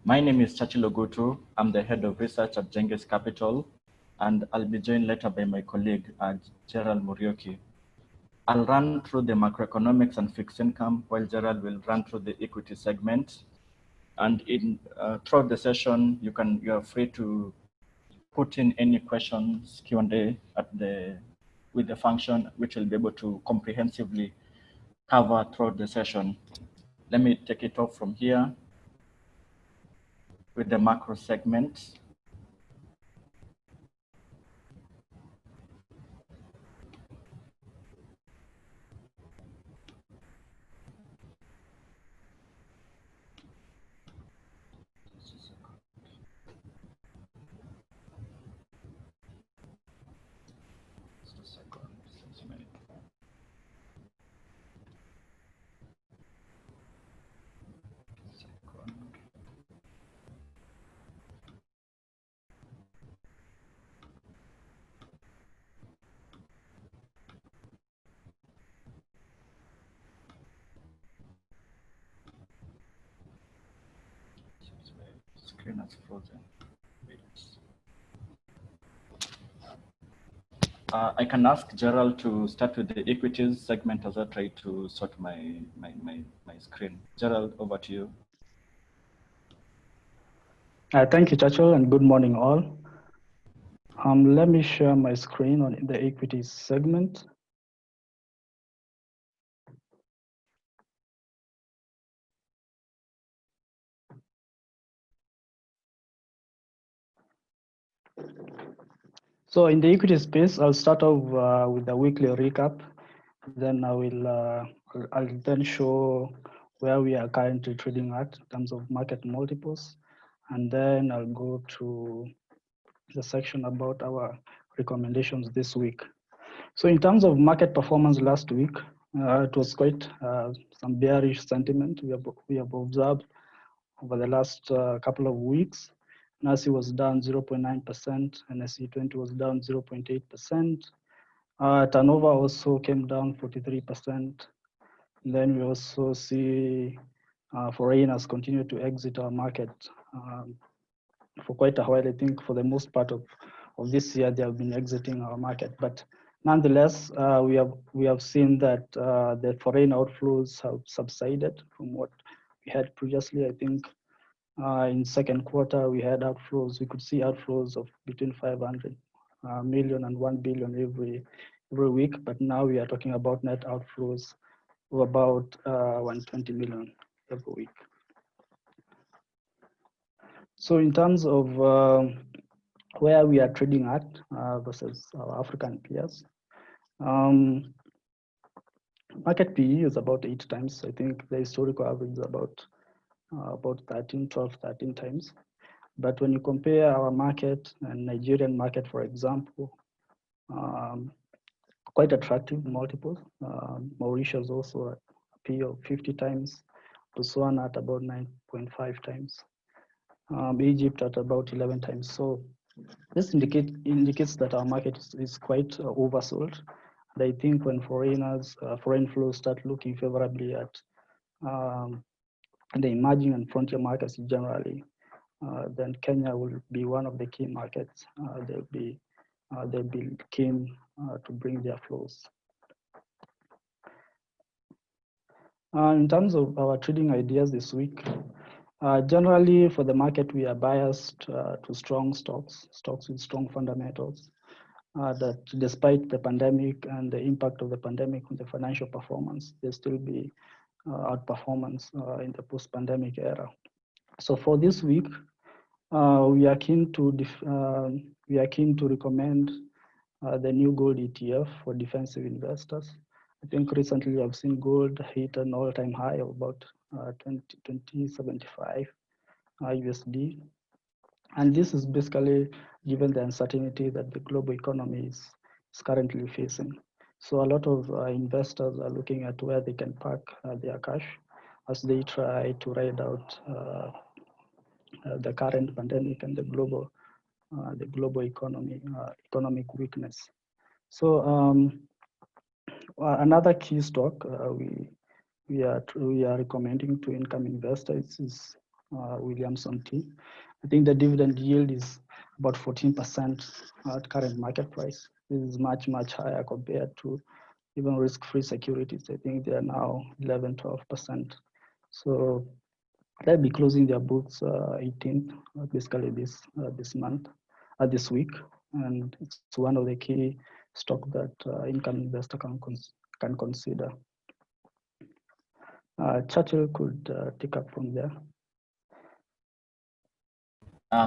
My name is Chachilo Gutu. I'm the head of research at Genghis Capital, and I'll be joined later by my colleague, Gerald Murioki. I'll run through the macroeconomics and fixed income, while Gerald will run through the equity segment. And throughout the session, you are free to put in any questions, Q&A with the function, which will be able to comprehensively cover throughout the session. Let me take it off from here with the macro segment. Screen has frozen. I can ask Gerald to start with the equities segment as I try to sort my screen. Gerald, over to you. Thank you, Chachel, and good morning, all. Let me share my screen on the equities segment. So in the equity space, I'll start off with the weekly recap. Then I'll then show where we are currently trading at in terms of market multiples. And then I'll go to the section about our recommendations this week. So in terms of market performance last week, it was quite some bearish sentiment we have observed over the last couple of weeks. NASI was down 0.9% and SE20 was down 0.8%. Turnover also came down 43%. Then we also see foreigners continue to exit our market for quite a while. I think for the most part of this year, they have been exiting our market. But nonetheless, we have seen that the foreign outflows have subsided from what we had previously. I think in second quarter, we had outflows. We could see outflows of between 500 million and 1 billion every week. But now we are talking about net outflows of about 120 million every week. So in terms of where we are trading at versus our African peers, market PE is about 8 times. I think the historical average is about 13 times. But when you compare our market and Nigerian market, for example, quite attractive multiples. Mauritius also at a PE of 50 times, Botswana at about 9.5 times, Egypt at about 11 times. So this indicates that our market is quite oversold. And I think when foreign flows start looking favorably at the emerging and frontier markets generally, then Kenya will be one of the key markets. They'll be keen to bring their flows. In terms of our trading ideas this week, generally for the market, we are biased to strong stocks with strong fundamentals. That despite the pandemic and the impact of the pandemic on the financial performance, there still be outperformance in the post-pandemic era. So for this week, we are keen to recommend the new gold ETF for defensive investors. I think recently I've seen gold hit an all-time high of about 2075 USD. And this is basically given the uncertainty that the global economy is currently facing. So a lot of investors are looking at where they can park their cash as they try to ride out the current pandemic and the global economic weakness. So another key stock we are recommending to income investors is Williamson T. I think the dividend yield is about 14% at current market price. This is much, much higher compared to even risk-free securities. I think they are now 11, 12%. So they'll be closing their books 18th, basically this month, this week, and it's one of the key stock that income investor can consider. Churchill could take up from there.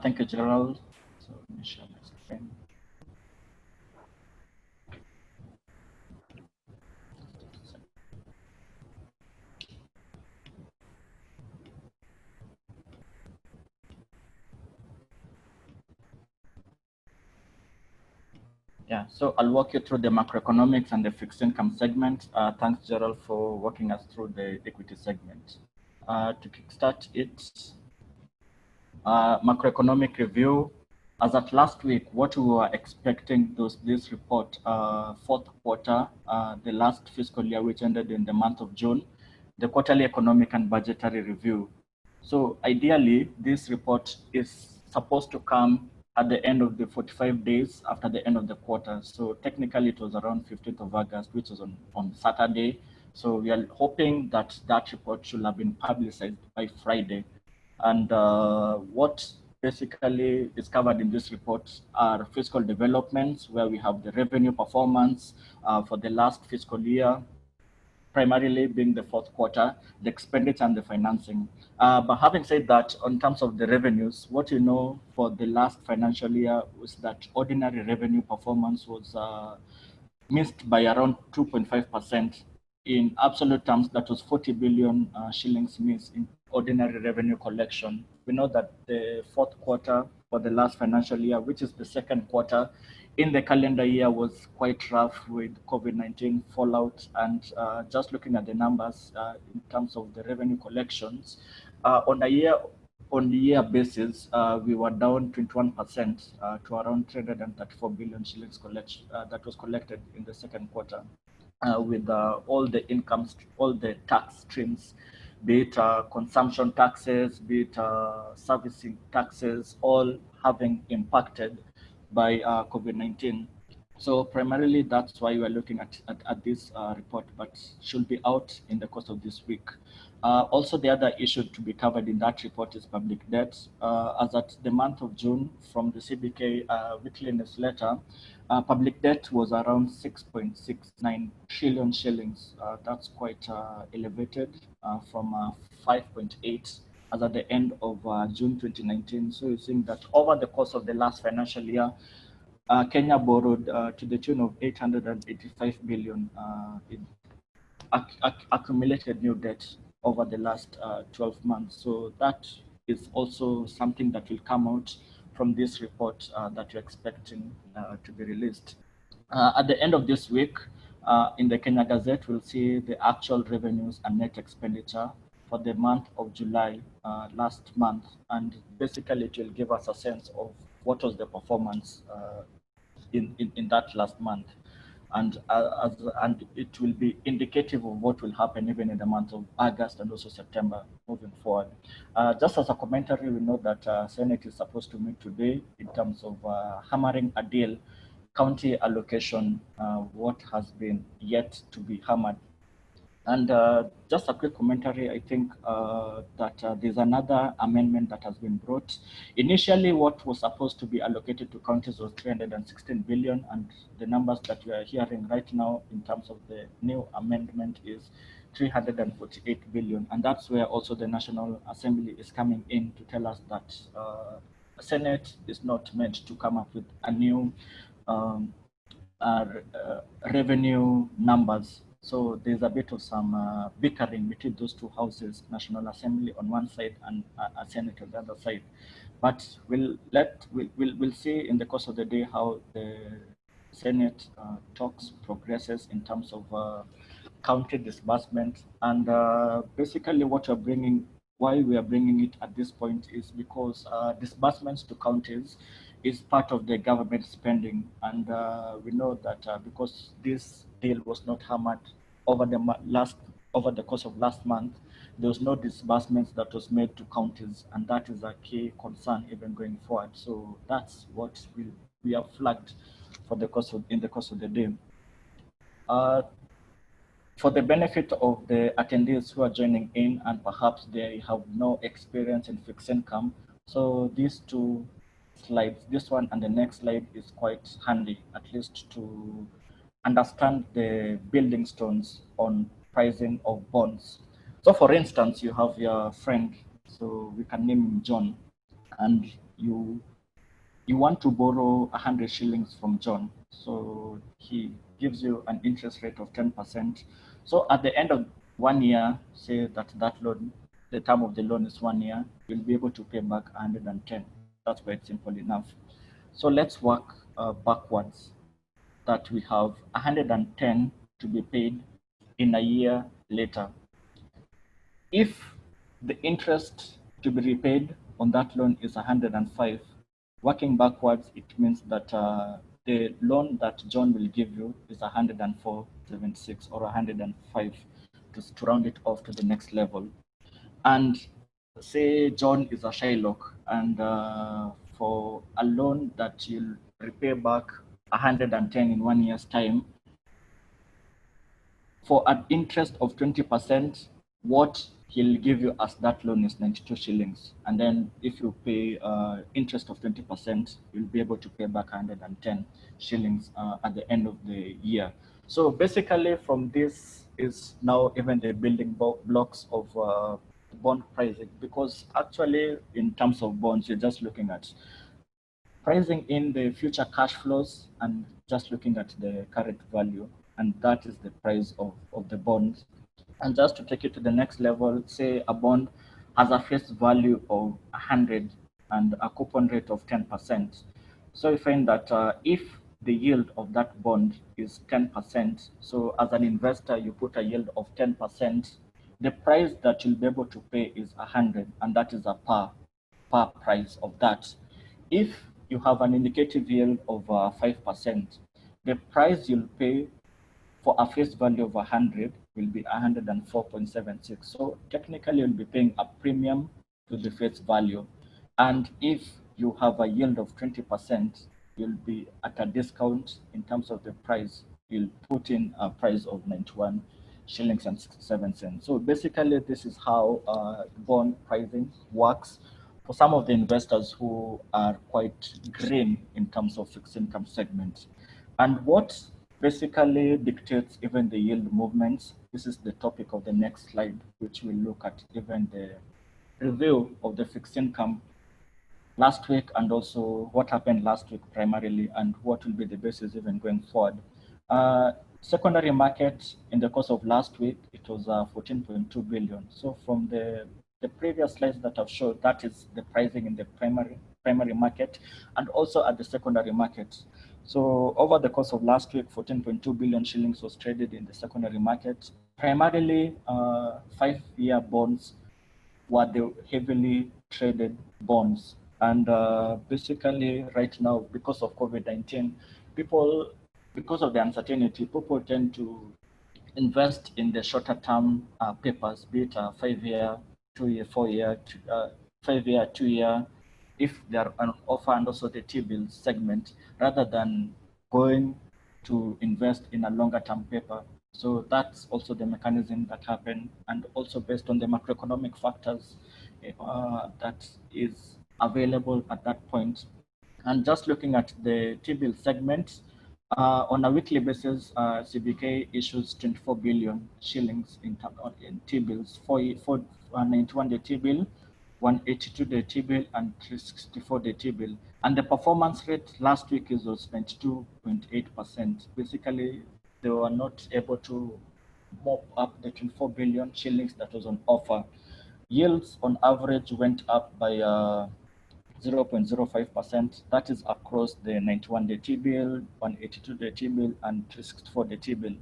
Thank you, Gerald. So let me share my screen. Yeah, so I'll walk you through the macroeconomics and the fixed income segment. Thanks, Gerald, for walking us through the equity segment. To kickstart it, macroeconomic review. As at last week, what we were expecting this report, fourth quarter, the last fiscal year, which ended in the month of June, the quarterly economic and budgetary review. So ideally, this report is supposed to come at the end of the 45 days after the end of the quarter. So technically it was around 15th of August, which was on Saturday. So we are hoping that that report should have been publicized by Friday. And what basically is covered in this report are fiscal developments, where we have the revenue performance for the last fiscal year, primarily being the fourth quarter, the expenditure and the financing. But having said that, in terms of the revenues, what you know for the last financial year was that ordinary revenue performance was missed by around 2.5%. In absolute terms, that was 40 billion shillings missed in ordinary revenue collection. We know that the fourth quarter for the last financial year, which is the second quarter in the calendar year, was quite rough with COVID-19 fallout. And just looking at the numbers in terms of the revenue collections, on a year-on-year basis, we were down 21% to around 334 billion shillings collection that was collected in the second quarter. With all the incomes, all the tax streams, be it consumption taxes, be it servicing taxes, all having impacted by COVID-19. So primarily, that's why we're looking at this report, but should be out in the course of this week. Also, the other issue to be covered in that report is public debt. As at the month of June, from the CBK weekly newsletter, public debt was around 6.69 trillion shillings. That's quite elevated from 5.8 as at the end of June 2019. So you're seeing that over the course of the last financial year, Kenya borrowed to the tune of 885 billion in accumulated new debt over the last 12 months. So that is also something that will come out from this report that you're expecting to be released. At the end of this week, in the Kenya Gazette, we'll see the actual revenues and net expenditure for the month of July last month. And basically, it will give us a sense of what was the performance in that last month. And it will be indicative of what will happen even in the month of August and also September moving forward. Just as a commentary, we know that Senate is supposed to meet today in terms of hammering a deal, county allocation, what has been yet to be hammered. And just a quick commentary, I think that there's another amendment that has been brought. Initially, what was supposed to be allocated to counties was 316 billion, and the numbers that we are hearing right now in terms of the new amendment is 348 billion. And that's where also the National Assembly is coming in to tell us that Senate is not meant to come up with a new revenue numbers. So there's a bit of some bickering between those two houses, National Assembly on one side and a Senate on the other side. But we'll see in the course of the day how the Senate talks progresses in terms of county disbursement. And basically what we're bringing, why we are bringing it at this point is because disbursements to counties is part of the government spending. And we know that because this deal was not hammered over the course of last month, there was no disbursements that was made to counties, and that is a key concern even going forward. So that's what we have flagged for the course in the course of the day. For the benefit of the attendees who are joining in and perhaps they have no experience in fixed income, so these two slides, this one and the next slide, is quite handy, at least to understand the building stones on pricing of bonds. So for instance, you have your friend, so we can name him John, and you want to borrow 100 shillings from John. So he gives you an interest rate of 10%. So at the end of 1 year, say that loan, the term of the loan is 1 year, you'll be able to pay back 110. That's quite simple enough. So let's work backwards, that we have 110 to be paid in a year later. If the interest to be repaid on that loan is 105, working backwards, it means that the loan that John will give you is 104.76 or 105 to round it off to the next level. And say John is a Shylock, and for a loan that you'll repay back 110 in 1 year's time, for an interest of 20%, what he'll give you as that loan is 92 shillings. And then if you pay interest of 20%, you'll be able to pay back 110 shillings at the end of the year. So basically from this is now even the building blocks of bond pricing, because actually in terms of bonds, you're just looking at pricing in the future cash flows and just looking at the current value, and that is the price of the bond. And just to take it to the next level, say a bond has a face value of 100 and a coupon rate of 10%. So you find that if the yield of that bond is 10%, so as an investor, you put a yield of 10%, the price that you'll be able to pay is 100, and that is a par price of that. If you have an indicative yield of 5%, the price you'll pay for a face value of 100 will be 104.76. So technically you'll be paying a premium to the face value. And if you have a yield of 20%, you'll be at a discount in terms of the price. You'll put in a price of 91 shillings and 67 cents. So basically this is how bond pricing works for some of the investors who are quite green in terms of fixed income segment. And what basically dictates even the yield movements, this is the topic of the next slide, which will look at even the review of the fixed income last week and also what happened last week primarily and what will be the basis even going forward. Secondary market in the course of last week, it was 14.2 billion. So from the previous slides that I've showed, that is the pricing in the primary market and also at the secondary market. So over the course of last week, 14.2 billion shillings was traded in the secondary market. Primarily, 5-year bonds were the heavily traded bonds. And basically right now, because of COVID-19, because of the uncertainty, people tend to invest in the shorter term papers, be it 5-year, 2-year, 4-year, 5-year, 2-year, if they're on offer, and also the T-bill segment, rather than going to invest in a longer term paper. So that's also the mechanism that happened, and also based on the macroeconomic factors that is available at that point. And just looking at the T-bill segment, on a weekly basis, CBK issues 24 billion shillings in T-bills, 91-day T-bill, 182-day T-bill, and 364-day T-bill. And the performance rate last week was 92.8%. Basically, they were not able to mop up the 24 billion shillings that was on offer. Yields on average went up by 0.05%. That is across the 91-day T-bill, 182-day T-bill, and 364-day T-bill.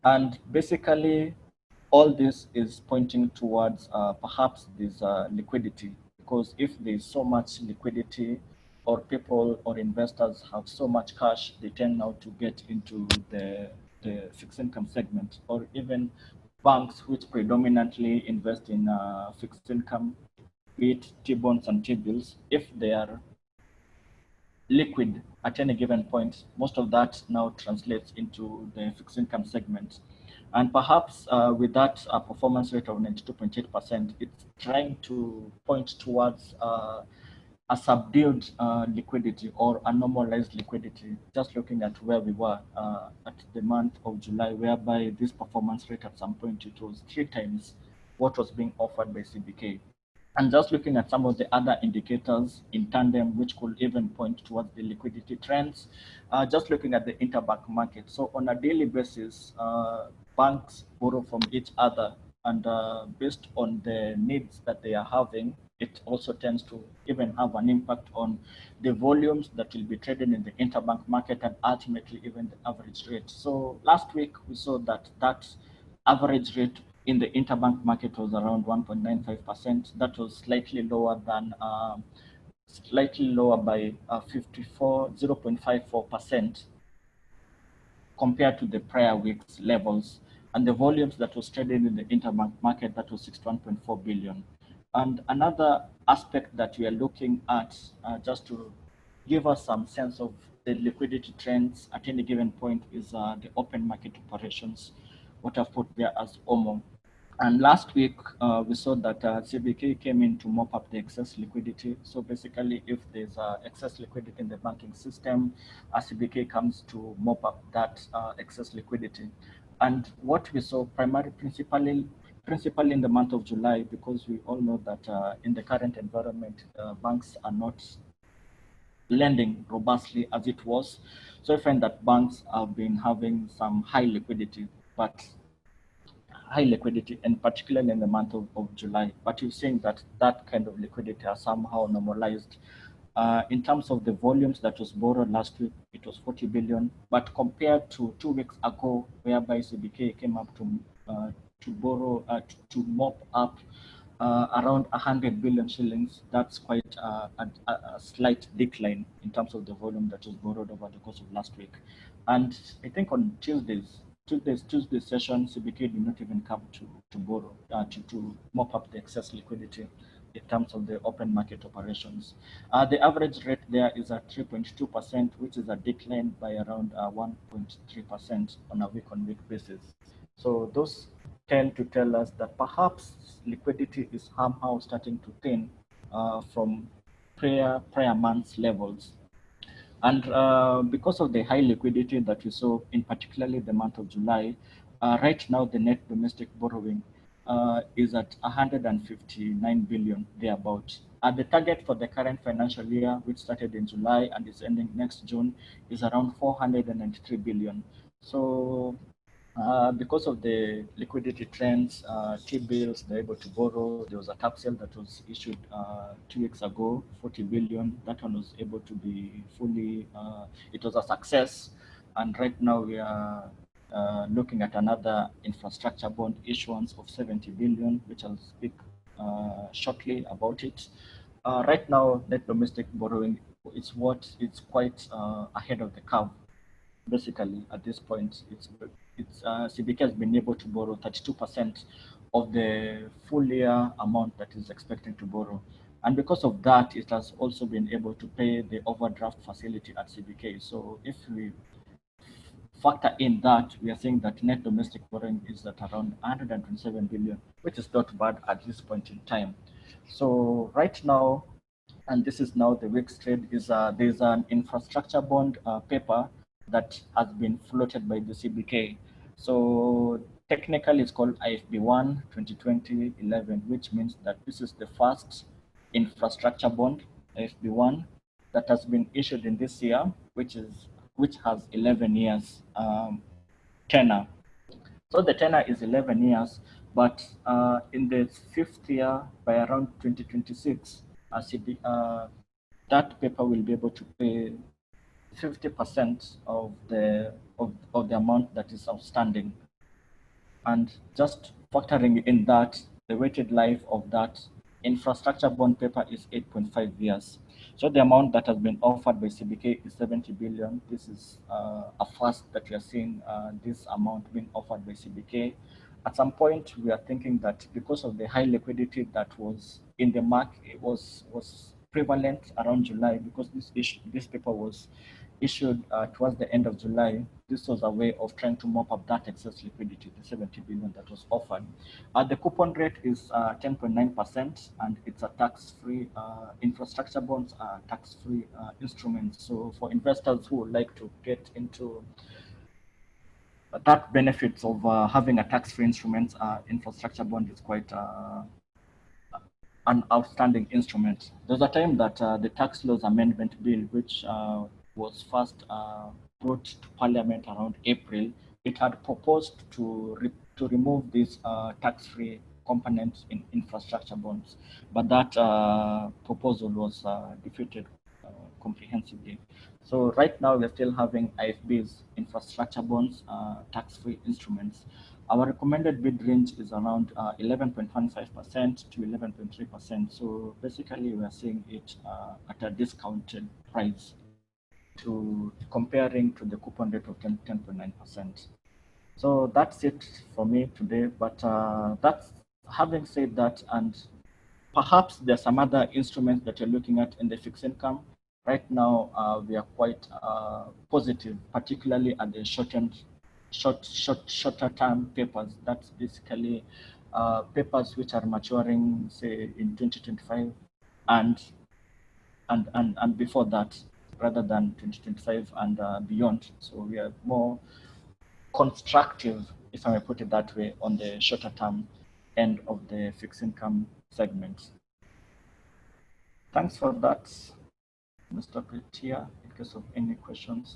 And basically, all this is pointing towards perhaps this liquidity, because if there's so much liquidity, or people or investors have so much cash, they tend now to get into the fixed income segment, or even banks which predominantly invest in fixed income, be it T-bonds and T-bills, if they are liquid at any given point, most of that now translates into the fixed income segment. And perhaps with that performance rate of 92.8%, it's trying to point towards a subdued liquidity or a normalized liquidity, just looking at where we were at the month of July, whereby this performance rate at some point, it was 3 times what was being offered by CBK. And just looking at some of the other indicators in tandem, which could even point towards the liquidity trends, just looking at the interbank market. So on a daily basis, banks borrow from each other, and based on the needs that they are having, it also tends to even have an impact on the volumes that will be traded in the interbank market and ultimately even the average rate. So last week we saw that average rate in the interbank market was around 1.95%. That was slightly lower by 0.54% compared to the prior week's levels. And the volumes that was traded in the interbank market, that was 61.4 billion. And another aspect that we are looking at, just to give us some sense of the liquidity trends at any given point, is the open market operations, what I've put there as OMO. And last week, we saw that CBK came in to mop up the excess liquidity. So basically, if there's excess liquidity in the banking system, CBK comes to mop up that excess liquidity. And what we saw principally in the month of July, because we all know that in the current environment, banks are not lending robustly as it was. So I find that banks have been having some high liquidity, and particularly in the month of July. But you're seeing that kind of liquidity has somehow normalized. In terms of the volumes that was borrowed last week, it was 40 billion. But compared to 2 weeks ago, whereby CBK came up to borrow, to mop up around 100 billion shillings, that's quite a slight decline in terms of the volume that was borrowed over the course of last week. And I think on Tuesday's session, CBK did not even come to borrow, to mop up the excess liquidity in terms of the open market operations. The average rate there is at 3.2%, which is a decline by around 1.3% on a week-on-week basis. So those tend to tell us that perhaps liquidity is somehow starting to thin from prior months levels. And because of the high liquidity that we saw in particularly the month of July, right now the net domestic borrowing is at 159 billion thereabout. The target for the current financial year, which started in July and is ending next June, is around 493 billion. So because of the liquidity trends, T-bills, they're able to borrow. There was a tax sale that was issued 2 weeks ago, 40 billion. That one was able to be fully, it was a success. And right now we are looking at another infrastructure bond issuance of 70 billion, which I'll speak shortly about it. Right now, net domestic borrowing, it's quite ahead of the curve. Basically, at this point, CBK has been able to borrow 32% of the full year amount that is expecting to borrow. And because of that, it has also been able to pay the overdraft facility at CBK. So if we factor in that, we are saying that net domestic borrowing is at around 127 billion, which is not bad at this point in time. So right now, and this is now the week's trade, is there's an infrastructure bond paper that has been floated by the CBK. So technically it's called IFB1 2020-11, which means that this is the first infrastructure bond, IFB1, that has been issued in this year, which has 11 years tenor. So the tenor is 11 years, but in the 5th year, by around 2026, that paper will be able to pay 50% of the amount that is outstanding. And just factoring in that, the weighted life of that infrastructure bond paper is 8.5 years. So the amount that has been offered by CBK is 70 billion. This is a first that we are seeing this amount being offered by CBK. At some point, we are thinking that because of the high liquidity that was in the market, it was prevalent around July, because this paper was issued towards the end of July. This was a way of trying to mop up that excess liquidity, the 70 billion that was offered. The coupon rate is 10.9%, and it's a tax-free. Infrastructure bonds are tax-free instruments. So for investors who would like to get into that benefits of having a tax-free instrument, infrastructure bond is quite an outstanding instrument. There's a time that the tax laws amendment bill, which was first brought to Parliament around April, it had proposed to remove this tax-free component in infrastructure bonds, but that proposal was defeated comprehensively. So right now we're still having IFBs, infrastructure bonds, tax-free instruments. Our recommended bid range is around 11.15% to 11.3%. So basically we are seeing it at a discounted price to comparing to the coupon rate of 10.9%. So that's it for me today. But that's, having said that, and perhaps there's some other instruments that you're looking at in the fixed income. Right now, we are quite positive, particularly at the shorter term papers. That's basically papers which are maturing, say, in 2025 and before that, rather than 2025 and beyond. So we are more constructive, if I may put it that way, on the shorter term end of the fixed income segment. Thanks for that, Mr. Petia. In case of any questions.